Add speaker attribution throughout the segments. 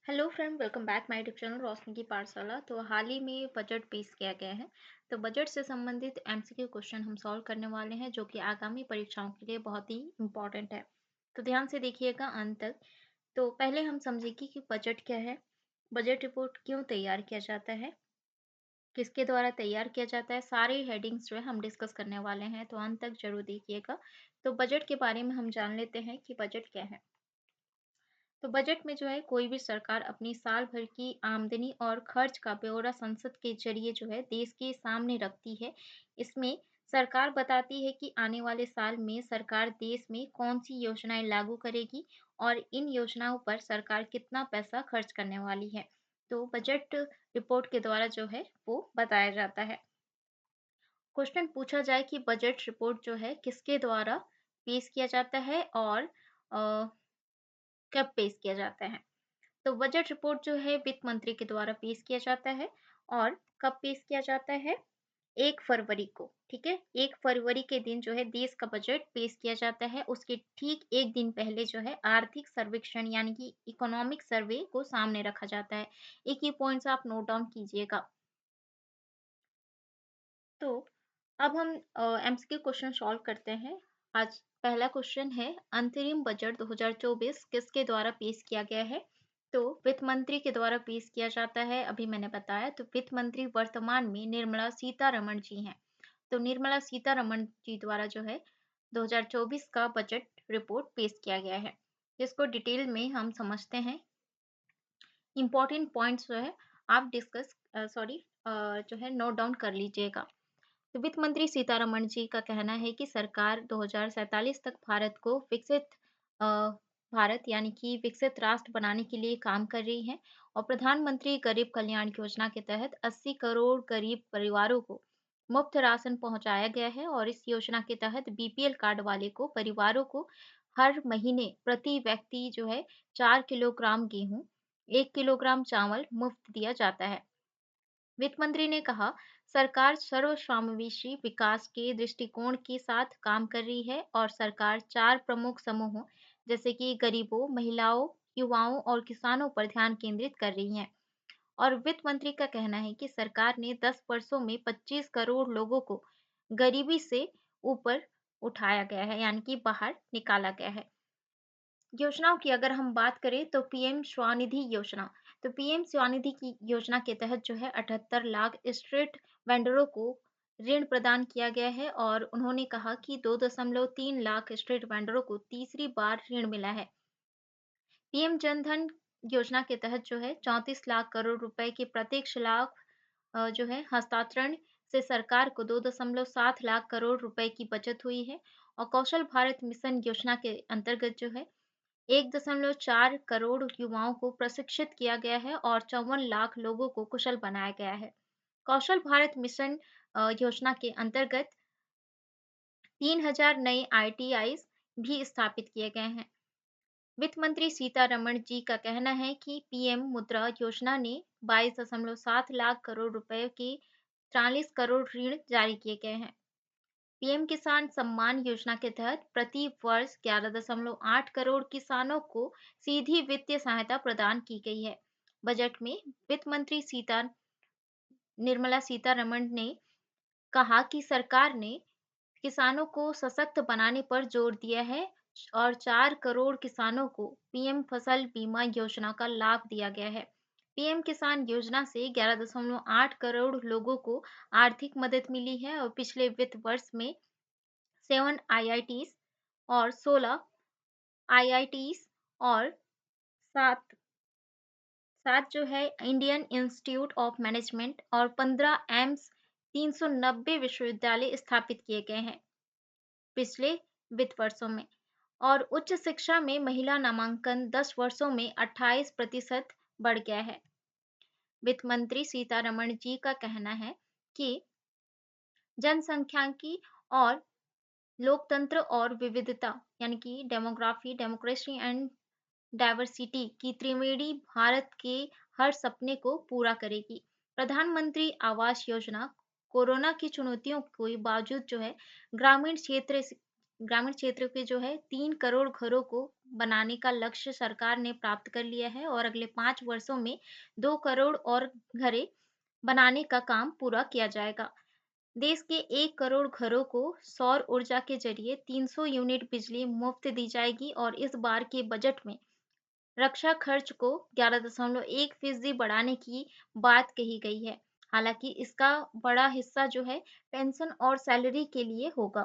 Speaker 1: Hello friend, welcome back my YouTube channel Roshni की पाठशाला। तो हाल ही में बजट पेश किया गया है। तो बजट से संबंधित एमसीक्यू क्वेश्चन हम सॉल्व करने वाले हैं, जो कि आगामी परीक्षाओं के लिए बहुत ही इम्पोर्टेंट है। तो ध्यान से देखिएगा अंत तक। तो पहले हम समझेंगे कि बजट क्या है, बजट रिपोर्ट क्यों तैयार किया जाता है, किसके द्वारा तैयार किया जाता है, सारी हेडिंग्स जो है हम डिस्कस करने वाले हैं। तो अंत तक जरूर देखिएगा। तो बजट के बारे में हम जान लेते हैं कि बजट क्या है। तो बजट में जो है कोई भी सरकार अपनी साल भर की आमदनी और खर्च का ब्यौरा संसद के जरिए जो है देश के सामने रखती है। इसमें सरकार बताती है कि आने वाले साल में सरकार देश में कौन सी योजनाएं लागू करेगी और इन योजनाओं पर सरकार कितना पैसा खर्च करने वाली है। तो बजट रिपोर्ट के द्वारा जो है वो बताया जाता है। क्वेश्चन पूछा जाए कि बजट रिपोर्ट जो है किसके द्वारा पेश किया जाता है और कब पेश किया जाता है। तो बजट रिपोर्ट जो है वित्त मंत्री के द्वारा पेश किया जाता है। और कब पेश किया जाता है? 1 फरवरी को। ठीक है, 1 फरवरी के दिन जो है देश का बजट पेश किया जाता है। उसके ठीक एक दिन पहले जो है आर्थिक सर्वेक्षण यानी कि इकोनॉमिक सर्वे को सामने रखा जाता है। एक ही पॉइंट्स आप नोट डाउन कीजिएगा। तो अब हम एमसीक्यू क्वेश्चन सॉल्व करते हैं। आज पहला क्वेश्चन है, अंतरिम बजट 2024 किसके द्वारा पेश किया गया है? तो वित्त मंत्री के द्वारा पेश किया जाता है। अभी मैंने बताया, तो वित्त मंत्री वर्तमान में निर्मला सीतारमण जी हैं। तो निर्मला सीतारमण जी द्वारा जो है 2024 का बजट रिपोर्ट पेश किया गया है, जिसको डिटेल में हम समझते हैं। इंपॉर्टेंट पॉइंट्स जो है आप डिस्कस सॉरी जो है नोट डाउन कर लीजिएगा। तो वित्त मंत्री सीतारमण जी का कहना है कि सरकार 2047 तक भारत को विकसित अ, भारत यानी कि विकसित राष्ट्र बनाने के लिए काम कर रही है। और प्रधानमंत्री गरीब कल्याण योजना के तहत 80 करोड़ गरीब परिवारों को मुफ्त राशन पहुंचाया गया है। और इस योजना के तहत बीपीएल कार्ड वाले को परिवारों को हर महीने प्रति व्यक्ति जो है 4 किलोग्राम गेहूं, 1 किलोग्राम चावल मुफ्त दिया जाता है। वित्त मंत्री ने कहा, सरकार सर्वसमावेशी विकास के दृष्टिकोण के साथ काम कर रही है और सरकार 4 प्रमुख समूहों जैसे कि गरीबों, महिलाओं, युवाओं और किसानों पर ध्यान केंद्रित कर रही है। और वित्त मंत्री का कहना है कि सरकार ने 10 वर्षों में 25 करोड़ लोगों को गरीबी से ऊपर उठाया गया है, यानी कि बाहर निकाला गया है। योजनाओं की अगर हम बात करें तो पीएम स्वनिधि योजना। तो पीएम स्वनिधि की योजना के तहत जो है 78 लाख स्ट्रीट वेंडरों को ऋण प्रदान किया गया है। और उन्होंने कहा कि 2.3 लाख स्ट्रीट वेंडरों को तीसरी बार ऋण मिला है। पीएम जनधन योजना के तहत जो है 34 लाख करोड़ रुपए के प्रत्यक्ष लाभ जो है हस्तांतरण से सरकार को 2.7 लाख करोड़ रुपए की बचत हुई है। और कौशल भारत मिशन योजना के अंतर्गत जो है 1.4 करोड़ युवाओं को प्रशिक्षित किया गया है और 54 लाख लोगों को कुशल बनाया गया है। कौशल भारत मिशन योजना के अंतर्गत 3,000 नए आईटीआईज भी स्थापित किए गए हैं। वित्त मंत्री सीतारमण जी का कहना है कि पीएम मुद्रा योजना ने 22.7 लाख करोड़ रुपए के 40 करोड़ ऋण जारी किए गए हैं। पीएम किसान सम्मान योजना के तहत प्रति वर्ष 11.8 करोड़ किसानों को सीधी वित्तीय सहायता प्रदान की गई है। बजट में वित्त मंत्री निर्मला सीतारमण ने कहा कि सरकार ने किसानों को सशक्त बनाने पर जोर दिया है और 4 करोड़ किसानों को पीएम फसल बीमा योजना का लाभ दिया गया है। पीएम किसान योजना से 11.8 करोड़ लोगों को आर्थिक मदद मिली है। और पिछले वित्त वर्ष में 7 आईआईटीज और 16 आईआईटीज और सात सात जो है इंडियन इंस्टीट्यूट ऑफ मैनेजमेंट और 15 एम्स 390 विश्वविद्यालय स्थापित किए गए हैं पिछले वित्त वर्षों में। और उच्च शिक्षा में महिला नामांकन 10 वर्षों में 28% बढ़ गया है। वित्त मंत्री सीतारमण जी का कहना है कि जनसंख्यांकी और लोकतंत्र और विविधता यानी कि डेमोग्राफी डेमोक्रेसी एंड डाइवर्सिटी की त्रिवेणी भारत के हर सपने को पूरा करेगी। प्रधानमंत्री आवास योजना कोरोना की चुनौतियों के बावजूद जो है ग्रामीण क्षेत्र के जो है 3 करोड़ घरों को बनाने का लक्ष्य सरकार ने प्राप्त कर लिया है और अगले 5 वर्षों में 2 करोड़ और घरें बनाने का काम पूरा किया जाएगा। देश के 1 करोड़ घरों को सौर ऊर्जा के जरिए 300 यूनिट बिजली मुफ्त दी जाएगी और इस बार के बजट में रक्षा खर्च को 11.1% बढ़ाने की बात कही गई है। हालांकि इसका बड़ा हिस्सा जो है पेंशन और सैलरी के लिए होगा।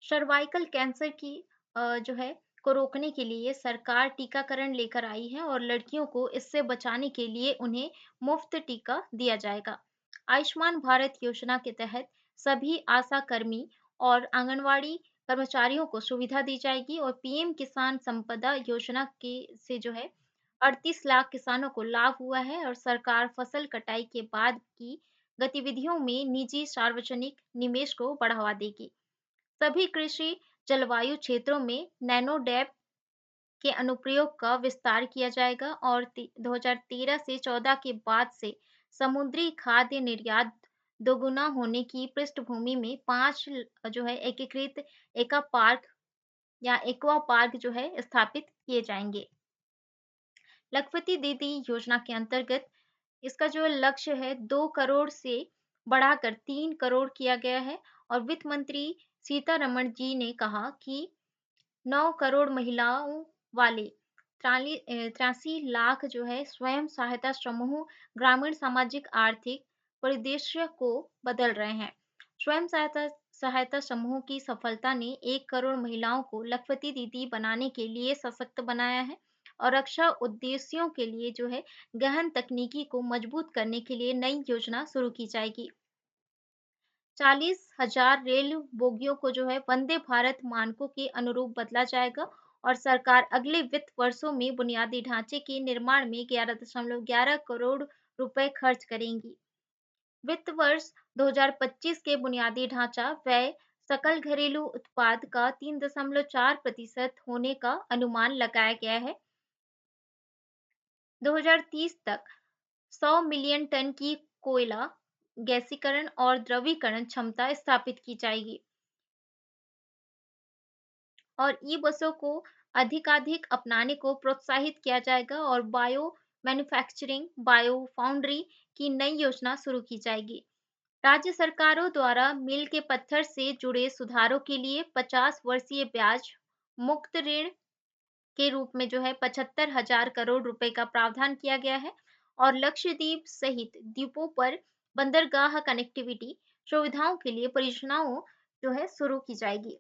Speaker 1: सर्वाइकल कैंसर की जो है को रोकने के लिए सरकार टीकाकरण लेकर आई है और लड़कियों को इससे बचाने के लिए उन्हें मुफ्त टीका दिया जाएगा। आयुष्मान भारत योजना के तहत सभी आशा कर्मी और आंगनवाड़ी कर्मचारियों को सुविधा दी जाएगी और पीएम किसान संपदा योजना के से जो है 38 लाख किसानों को लाभ हुआ है और सरकार फसल कटाई के बाद की गतिविधियों में निजी सार्वजनिक निवेश को बढ़ावा देगी। सभी कृषि जलवायु क्षेत्रों में नैनोडैब के अनुप्रयोग का विस्तार किया जाएगा और 2013 से 14 के बाद से समुद्री खाद्य निर्यात दोगुना होने की पृष्ठभूमि में 5 जो है एकीकृत एका पार्क या एक्वा पार्क जो है स्थापित किए जाएंगे। लखपति दीदी योजना के अंतर्गत इसका जो लक्ष्य है 2 करोड़ से बढ़ाकर 3 करोड़ किया गया है और वित्त मंत्री सीतारमण जी ने कहा कि 9 करोड़ महिलाओं वाले 83 लाख जो है स्वयं सहायता समूह ग्रामीण सामाजिक आर्थिक परिदृश्य को बदल रहे हैं। स्वयं सहायता सहायता समूह की सफलता ने 1 करोड़ महिलाओं को लखपति दीदी बनाने के लिए सशक्त बनाया है और रक्षा उद्देश्यों के लिए जो है गहन तकनीकी को मजबूत करने के लिए नई योजना शुरू की जाएगी। 40,000 रेल बोगियों को जो है वंदे भारत मानकों के अनुरूप बदला जाएगा और सरकार अगले वित्त वर्षों में बुनियादी ढांचे के निर्माण में 11.11 करोड़ रुपए खर्च करेंगी। वित्त वर्ष 2025 के बुनियादी ढांचा व्यय सकल घरेलू उत्पाद का 3.4% होने का अनुमान लगाया गया है। 2030 तक 100 मिलियन टन की कोयला गैसीकरण और द्रवीकरण क्षमता स्थापित की जाएगी और ई बसों को अधिकाधिक अपनाने को प्रोत्साहित किया जाएगा और बायो मैन्युफैक्चरिंग बायो फाउंड्री की नई योजना शुरू की जाएगी। राज्य सरकारों द्वारा मील के पत्थर से जुड़े सुधारों के लिए 50 वर्षीय ब्याज मुक्त ऋण के रूप में जो है 75,000 करोड़ रुपए का प्रावधान किया गया है और लक्षद्वीप सहित द्वीपों पर बंदरगाह कनेक्टिविटी सुविधाओं के लिए परियोजनाओं जो है शुरू की जाएगी।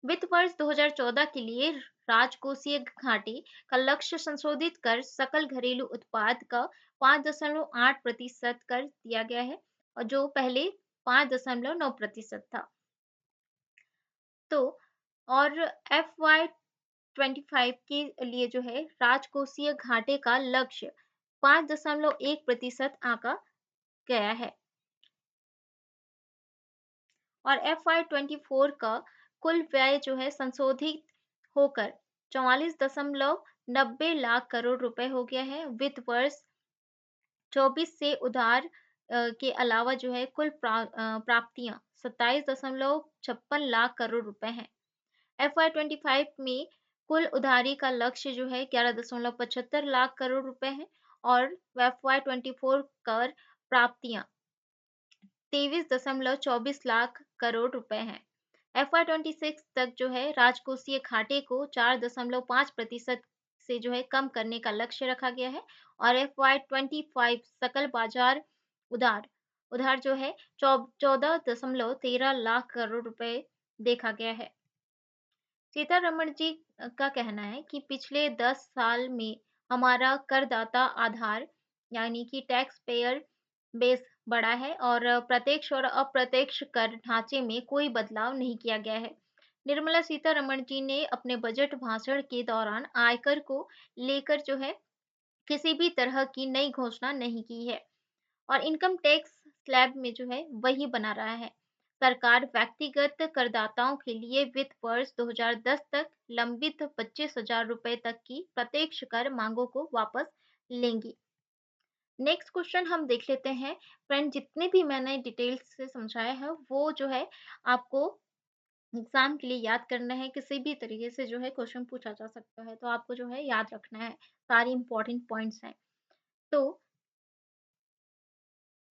Speaker 1: वित्त वर्ष 2014 के लिए राजकोषीय घाटे का लक्ष्य संशोधित कर सकल घरेलू उत्पाद का 5.8% कर दिया गया है और जो पहले 5.9% था। तो और FY25 के लिए जो है राजकोषीय घाटे का लक्ष्य 5.1% आंका गया है और FY24 का कुल व्यय जो है संशोधित होकर 44.90 लाख करोड़ रुपए हो गया है। वित्त वर्ष 24 से उधार के अलावा जो है कुल प्राप्तियां 27.56 लाख करोड़ रुपए हैं। FY25 में कुल उधारी का लक्ष्य जो है 11.75 लाख करोड़ रुपए है और FY24 कर प्राप्तियां 23.24 लाख करोड़ रुपए हैं। FY26 तक जो है राजकोषीय घाटे को 4.5% से जो है कम करने का लक्ष्य रखा गया है और FY25 सकल बाजार उधार उधार जो है 14.13 लाख करोड़ रुपए देखा गया है। सीतारमण जी का कहना है कि पिछले 10 साल में हमारा करदाता आधार यानी कि टैक्स पेयर बेस बढ़ा है और प्रत्यक्ष और अप्रत्यक्ष कर ढांचे में कोई बदलाव नहीं किया गया है। निर्मला सीतारमण जी ने अपने बजट भाषण के दौरान आयकर को लेकर जो है किसी भी तरह की नई घोषणा नहीं की है और इनकम टैक्स स्लैब में जो है वही बना रहा है। सरकार व्यक्तिगत करदाताओं के लिए वित्त वर्ष 2010 तक लंबित 25,000 रुपए तक की प्रत्यक्ष कर मांगों को वापस लेंगी। नेक्स्ट क्वेश्चन हम देख लेते हैं। फ्रेंड जितने भी मैंने डिटेल्स से समझाया है वो जो है आपको एग्ज़ाम के लिए याद करना है, किसी भी तरीके से जो है क्वेश्चन पूछा जा सकता है, तो आपको जो है याद रखना है, सारे इम्पोर्टेंट पॉइंट्स हैं। तो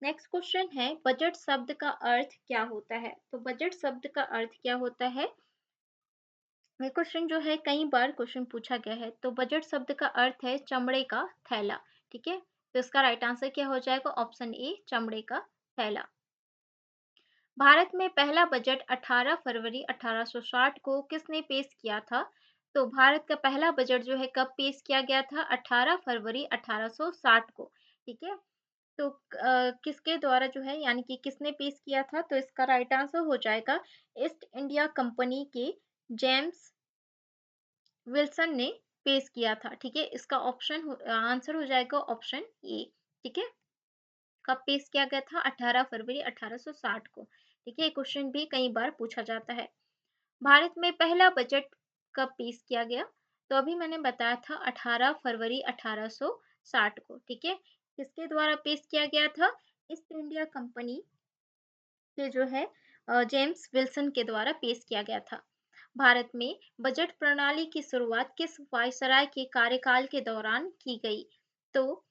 Speaker 1: नेक्स्ट क्वेश्चन है बजट शब्द का अर्थ क्या होता है? तो बजट शब्द का अर्थ क्या होता है? ये क्वेश्चन जो है कई बार क्वेश्चन पूछा गया है। तो बजट शब्द का अर्थ है चमड़े का थैला, ठीक है? तो इसका राइट आंसर क्या हो जाएगा? ऑप्शन ए चमड़े का थैला। भारत में पहला बजट 18 फरवरी 1860 को किसने पेश किया था? तो भारत का पहला बजट जो है कब पेश किया गया था? 18 फरवरी 1860 को, ठीक है? तो किसके द्वारा जो है यानी कि किसने पेश किया था? तो इसका राइट आंसर हो जाएगा ईस्ट इंडिया कंपनी के जेम्स विल्सन ने पेश किया था, ठीक है? इसका आंसर हो जाएगा ऑप्शन ए, ठीक है? कब पेश किया गया था? 18 फरवरी 1860 को, ठीक है? ये क्वेश्चन भी कई बार पूछा जाता है। भारत में पहला बजट कब पेश किया गया? तो अभी मैंने बताया था 18 फरवरी 1860 को, ठीक है? किसके द्वारा पेश किया गया था? ईस्ट इंडिया कंपनी के जो है जेम्स विल्सन के द्वारा पेश किया गया था। भारत में बजट प्रणाली की शुरुआत किस वायसराय के कार्यकाल के दौरान की गई? तो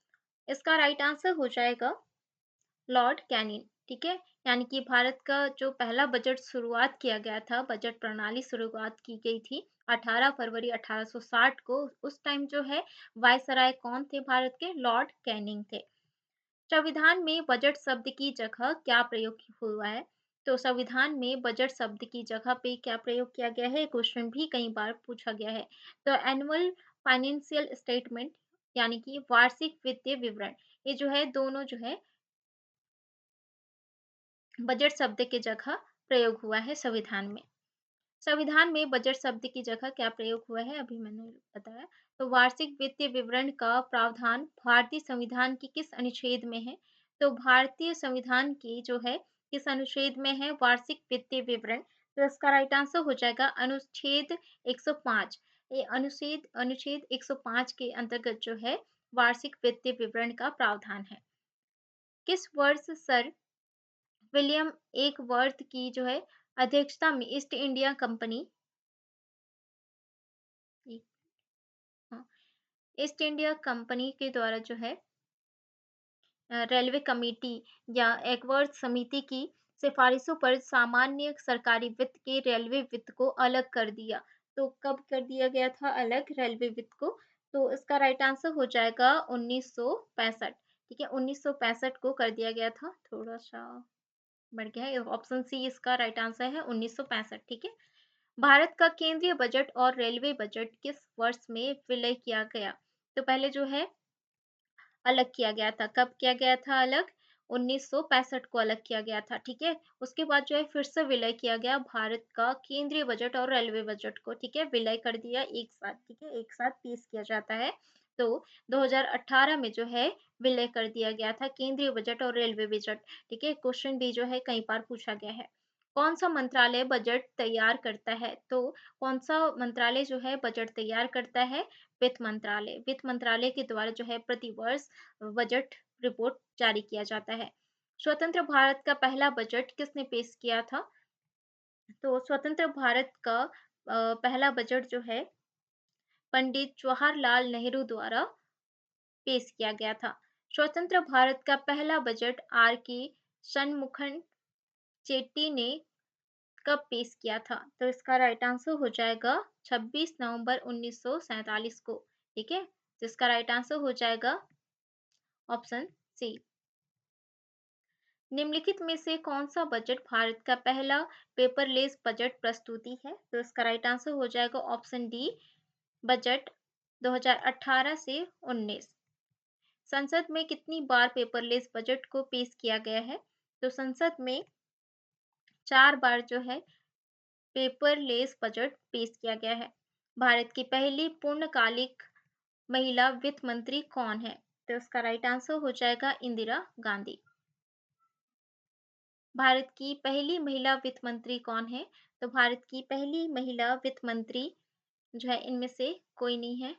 Speaker 1: इसका राइट आंसर हो जाएगा लॉर्ड कैनिंग, ठीक है? यानी कि भारत का जो पहला बजट शुरुआत किया गया था, बजट प्रणाली शुरुआत की गई थी 18 फरवरी 1860 को। उस टाइम जो है वायसराय कौन थे भारत के? लॉर्ड कैनिंग थे। संविधान में बजट शब्द की जगह क्या प्रयोग हुआ है? तो संविधान में बजट शब्द की जगह पे क्या प्रयोग किया गया है? क्वेश्चन भी कई बार पूछा गया है। तो एनुअल फाइनेंशियल स्टेटमेंट यानी कि वार्षिक वित्तीय विवरण, ये जो है दोनों जो है बजट शब्द की जगह प्रयोग हुआ है संविधान में। संविधान में बजट शब्द की जगह क्या प्रयोग हुआ है? अभी मैंने बताया। तो वार्षिक वित्तीय विवरण का प्रावधान भारतीय संविधान के किस अनुच्छेद में है? तो भारतीय संविधान की जो है किस अनुच्छेद में है वार्षिक वित्तीय विवरण? तो इसका राइट आंसर हो जाएगा अनुच्छेद 105। ये अनुच्छेद अनुच्छेद 105 के अंतर्गत जो है वार्षिक वित्तीय विवरण का प्रावधान है। किस वर्ष सर विलियम एक वर्थ की जो है अध्यक्षता में ईस्ट इंडिया कंपनी हाँ, ईस्ट इंडिया कंपनी के द्वारा जो है रेलवे कमेटी या एकवर्थ समिति की सिफारिशों पर सामान्य सरकारी वित्त के रेलवे वित्त को अलग कर दिया। तो कब कर दिया गया था अलग रेलवे वित्त को? तो इसका राइट आंसर हो जाएगा 1965, ठीक है? 1965 को कर दिया गया था। थोड़ा सा बढ़ गया है, ऑप्शन सी इसका राइट आंसर है 1965, ठीक है? भारत का केंद्रीय बजट और रेलवे बजट किस वर्ष में विलय किया गया? तो पहले जो है अलग किया गया था। कब किया गया था अलग? 1965 को अलग किया गया था, ठीक है? उसके बाद जो है फिर से विलय किया गया भारत का केंद्रीय बजट और रेलवे बजट को, ठीक है? विलय कर दिया एक साथ, ठीक है? एक साथ पेश किया जाता है। तो 2018 में जो है विलय कर दिया गया था केंद्रीय बजट और रेलवे बजट, ठीक है? क्वेश्चन भी जो है कई बार पूछा गया है। कौन सा मंत्रालय बजट तैयार करता है? तो कौन सा मंत्रालय जो है बजट तैयार करता है? वित्त मंत्रालय। वित्त मंत्रालय के द्वारा जो है प्रतिवर्ष बजट रिपोर्ट जारी किया जाता है। स्वतंत्र भारत का पहला बजट किसने पेश किया था? तो स्वतंत्र भारत का पहला बजट जो है पंडित जवाहरलाल नेहरू द्वारा पेश किया गया था। स्वतंत्र भारत का पहला बजट आर के शनमुखन चेट्टी ने कब पेश किया था? तो इसका राइट आंसर हो जाएगा 26 नवंबर 1947 को, ठीक है? तो इसका राइट आंसर हो जाएगा ऑप्शन सी। निम्नलिखित में से कौन सा बजट भारत का पहला पेपरलेस बजट प्रस्तुति है? तो इसका राइट आंसर हो जाएगा ऑप्शन डी बजट 2018 से 19। संसद में कितनी बार पेपरलेस बजट को पेश किया गया है? तो संसद में 4 बार जो है पेपरलेस बजट पेश किया गया है। भारत की पहली पूर्णकालिक महिला वित्त मंत्री कौन है? तो इसका राइट आंसर हो जाएगा इंदिरा गांधी। भारत की पहली महिला वित्त मंत्री कौन है? तो भारत की पहली महिला वित्त मंत्री जो है इनमें से कोई नहीं है।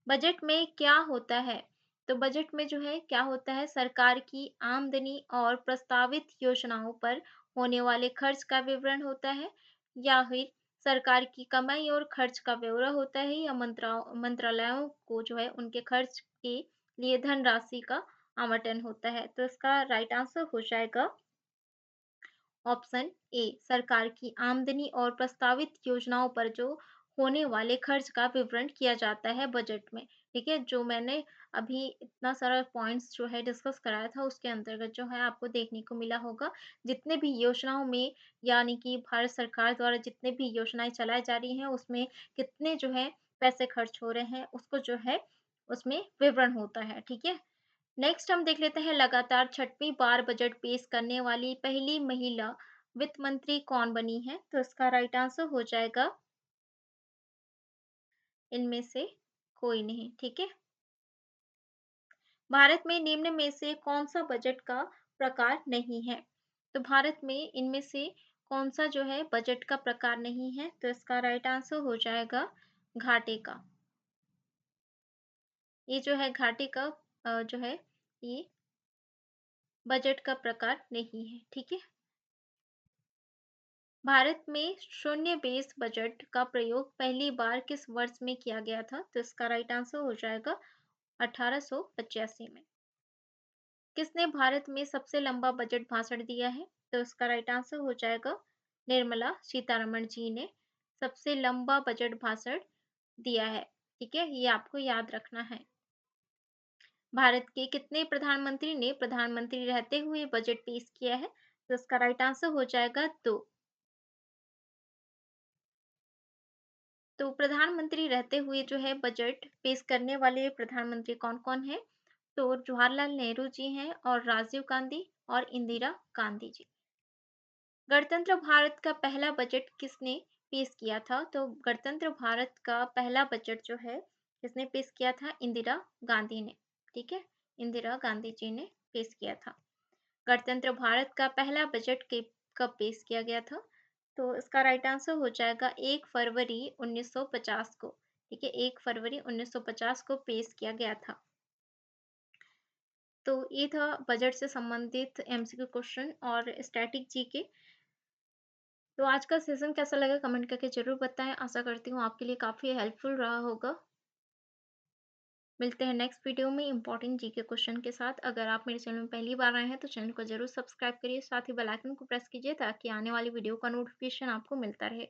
Speaker 1: बजट में क्या होता है? तो बजट में जो है क्या होता है? सरकार की आमदनी और प्रस्तावित योजनाओं पर होने वाले खर्च का विवरण होता है, या फिर सरकार की कमाई और खर्च का ब्यौरा होता है, या मंत्रालयों को जो है उनके खर्च के लिए धनराशि का आवंटन होता है। तो इसका राइट आंसर हो जाएगा ऑप्शन ए, सरकार की आमदनी और प्रस्तावित योजनाओं पर जो होने वाले खर्च का विवरण किया जाता है बजट में। ठीक है, जो मैंने अभी इतना सारा पॉइंट्स जो है डिस्कस कराया था उसके अंतर्गत जो है आपको देखने को मिला होगा, जितने भी योजनाओं में यानी कि भारत सरकार द्वारा जितने भी योजनाएं चलाई जा रही हैं उसमें कितने जो है पैसे खर्च हो रहे हैं उसको जो है उसमें विवरण होता है। ठीक है, नेक्स्ट हम देख लेते हैं लगातार छठवीं बार बजट पेश करने वाली पहली महिला वित्त मंत्री कौन बनी है? तो इसका राइट आंसर हो जाएगा इनमें से कोई नहीं। ठीक है, भारत में निम्न में से कौन सा बजट का प्रकार नहीं है? तो भारत में इनमें से कौन सा जो है बजट का प्रकार नहीं है? तो इसका राइट आंसर हो जाएगा घाटे का। ये जो है घाटे का जो है ये बजट का प्रकार नहीं है। ठीक है, भारत में शून्य बेस बजट का प्रयोग पहली बार किस वर्ष में किया गया था? तो इसका राइट आंसर हो जाएगा 1885 में। किसने भारत में सबसे लंबा बजट भाषण दिया है? तो इसका राइट आंसर हो जाएगा निर्मला सीतारमण जी ने सबसे लंबा बजट भाषण दिया है। ठीक है, ये आपको याद रखना है। भारत के कितने प्रधानमंत्री ने प्रधानमंत्री रहते हुए बजट पेश किया है? तो इसका राइट आंसर हो जाएगा 2। तो प्रधानमंत्री रहते हुए जो है बजट पेश करने वाले प्रधानमंत्री कौन-कौन हैं? तो जवाहरलाल नेहरू जी हैं और राजीव गांधी और इंदिरा गांधी जी। गणतंत्र भारत का पहला बजट किसने पेश किया था? तो गणतंत्र भारत का पहला बजट जो है किसने पेश किया था? इंदिरा गांधी ने। ठीक है, इंदिरा गांधी जी ने पेश किया था। गणतंत्र भारत का पहला बजट कब पेश किया गया था? तो इसका राइट आंसर हो जाएगा 1 फरवरी 1950 को। ठीक है, 1 फरवरी 1950 को पेश किया गया था। तो ये था बजट से संबंधित एमसीक्यू क्वेश्चन और स्टैटिक जीके। तो आज का सेशन कैसा लगा कमेंट करके ज़रूर बताएं। आशा करती हूँ आपके लिए काफ़ी हेल्पफुल रहा होगा। मिलते हैं नेक्स्ट वीडियो में इंपॉर्टेंट जीके क्वेश्चन के साथ। अगर आप मेरे चैनल में पहली बार आए हैं तो चैनल को ज़रूर सब्सक्राइब करिए, साथ ही बेल आइकन को प्रेस कीजिए ताकि आने वाली वीडियो का नोटिफिकेशन आपको मिलता रहे।